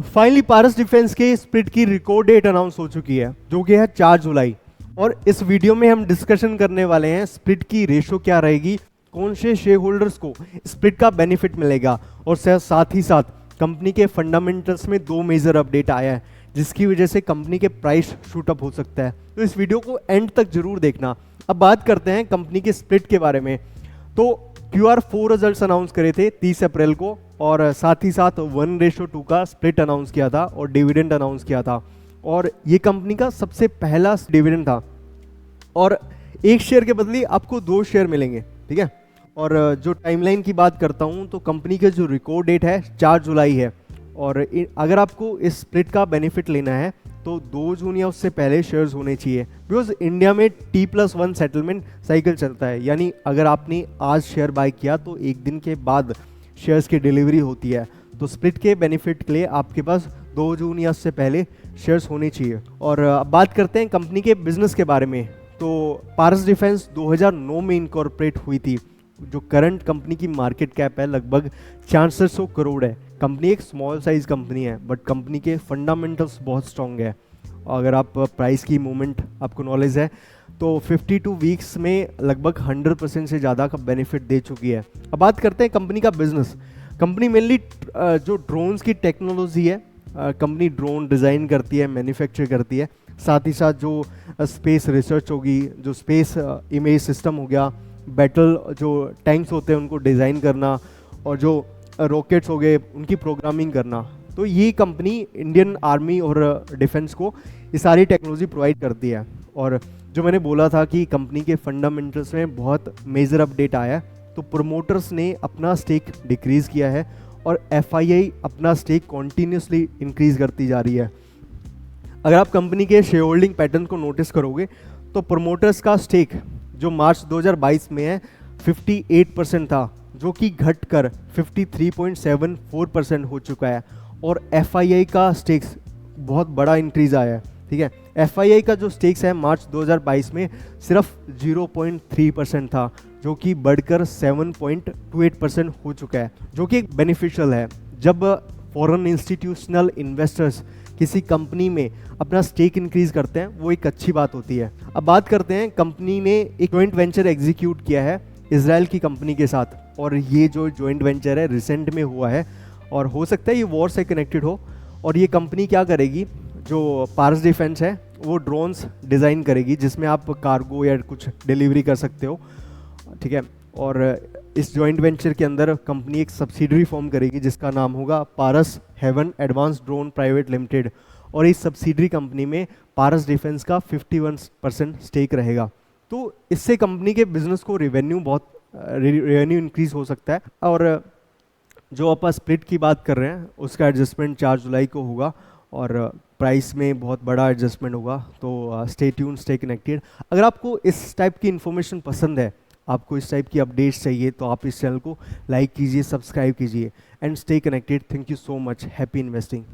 Finally पारस defence के split की record date announce हो चुकी है, जो कि है 4 जुलाई। और इस वीडियो में हम डिस्कशन करने वाले हैं स्प्लिट की रेशो क्या रहेगी, कौन से शेयर होल्डर्स को स्प्लिट का बेनिफिट मिलेगा, और साथ ही साथ कंपनी के फंडामेंटल्स में 2 मेजर अपडेट आया है जिसकी वजह से कंपनी के प्राइस शूट अप हो सकता है। तो इस वीडियो को एंड तक जरूर देखना। अब बात करते हैं कंपनी के स्प्लिट के बारे में। तो QR4 रिजल्ट्स अनाउंस करे थे 30 अप्रैल को, और साथ ही साथ 1:2 का स्प्लिट अनाउंस किया था और डिविडेंड अनाउंस किया था। और ये कंपनी का सबसे पहला डिविडेंड था, और एक शेयर के बदले आपको 2 शेयर मिलेंगे, ठीक है। और जो टाइमलाइन की बात करता हूँ तो कंपनी का जो रिकॉर्ड डेट है 4 जुलाई है। और अगर आपको इस स्प्लिट का बेनिफिट लेना है तो 2 जून या उससे पहले शेयर्स होने चाहिए, बिकॉज इंडिया में T+1 सेटलमेंट साइकिल चलता है। यानी अगर आपने आज शेयर बाय किया तो एक दिन के बाद शेयर्स की डिलीवरी होती है। तो स्प्लिट के बेनिफिट के लिए आपके पास 2 जून या उससे पहले शेयर्स होने चाहिए। और अब बात करते हैं कंपनी के बिजनेस के बारे में। तो पारस डिफेंस 2009 में इनकॉर्पोरेट हुई थी। जो करंट कंपनी की मार्केट कैप है लगभग 400 करोड़ है। कंपनी एक स्मॉल साइज कंपनी है, बट कंपनी के फंडामेंटल्स बहुत स्ट्रॉन्ग है। अगर आप प्राइस की मूवमेंट आपको नॉलेज है तो 52 वीक्स में लगभग 100% से ज़्यादा का बेनिफिट दे चुकी है। अब बात करते हैं कंपनी का बिजनेस। कंपनी मेनली जो ड्रोन्स की टेक्नोलॉजी है, कंपनी ड्रोन डिज़ाइन करती है, मैन्युफैक्चर करती है। साथ ही साथ जो स्पेस रिसर्च होगी, जो स्पेस इमेज सिस्टम हो गया, बैटल जो टैंक्स होते हैं उनको डिज़ाइन करना, और जो रॉकेट्स हो गए उनकी प्रोग्रामिंग करना। तो ये कंपनी इंडियन आर्मी और डिफेंस को ये सारी टेक्नोलॉजी प्रोवाइड करती है। और जो मैंने बोला था कि कंपनी के फंडामेंटल्स में बहुत मेजर अपडेट आया है, तो प्रोमोटर्स ने अपना स्टेक डिक्रीज़ किया है और FII अपना स्टेक कॉन्टीन्यूसली इंक्रीज़ करती जा रही है। अगर आप कंपनी के शेयर होल्डिंग पैटर्न को नोटिस करोगे तो प्रोमोटर्स का स्टेक जो मार्च 2022 में है 58% था, जो कि घटकर 53.74% हो चुका है। और FII का स्टेक्स बहुत बड़ा इंक्रीज आया है, ठीक है। FII का जो स्टेक्स है मार्च 2022 में सिर्फ 0.3% था, जो कि बढ़कर 7.28% हो चुका है, जो कि एक बेनिफिशियल है। जब फॉरेन इंस्टीट्यूशनल इन्वेस्टर्स किसी कंपनी में अपना स्टेक इंक्रीज करते हैं वो एक अच्छी बात होती है। अब बात करते हैं, कंपनी ने एक जॉइंट वेंचर एग्जीक्यूट किया है इजराइल की कंपनी के साथ, और ये जो जॉइंट वेंचर है रिसेंट में हुआ है, और हो सकता है ये वॉर से कनेक्टेड हो। और ये कंपनी क्या करेगी, जो पारस डिफेंस है वो ड्रोन्स डिज़ाइन करेगी जिसमें आप कार्गो या कुछ डिलीवरी कर सकते हो, ठीक है। और इस जॉइंट वेंचर के अंदर कंपनी एक सब्सिडरी फॉर्म करेगी जिसका नाम होगा Paras heaven advance drone private limited, और इस सब्सिडरी कंपनी में पारस डिफेंस का 51% स्टेक रहेगा। तो इससे कंपनी के बिजनेस को रेवेन्यू इंक्रीज हो सकता है। और जो आप स्प्लिट की बात कर रहे हैं उसका एडजस्टमेंट 4 जुलाई को होगा, और प्राइस में बहुत बड़ा एडजस्टमेंट होगा। तो स्टे ट्यून, स्टे कनेक्टेड। अगर आपको इस टाइप की इन्फॉर्मेशन पसंद है, आपको इस टाइप की अपडेट्स चाहिए, तो आप इस चैनल को लाइक कीजिए, सब्सक्राइब कीजिए, and stay connected. Thank you so much. Happy investing.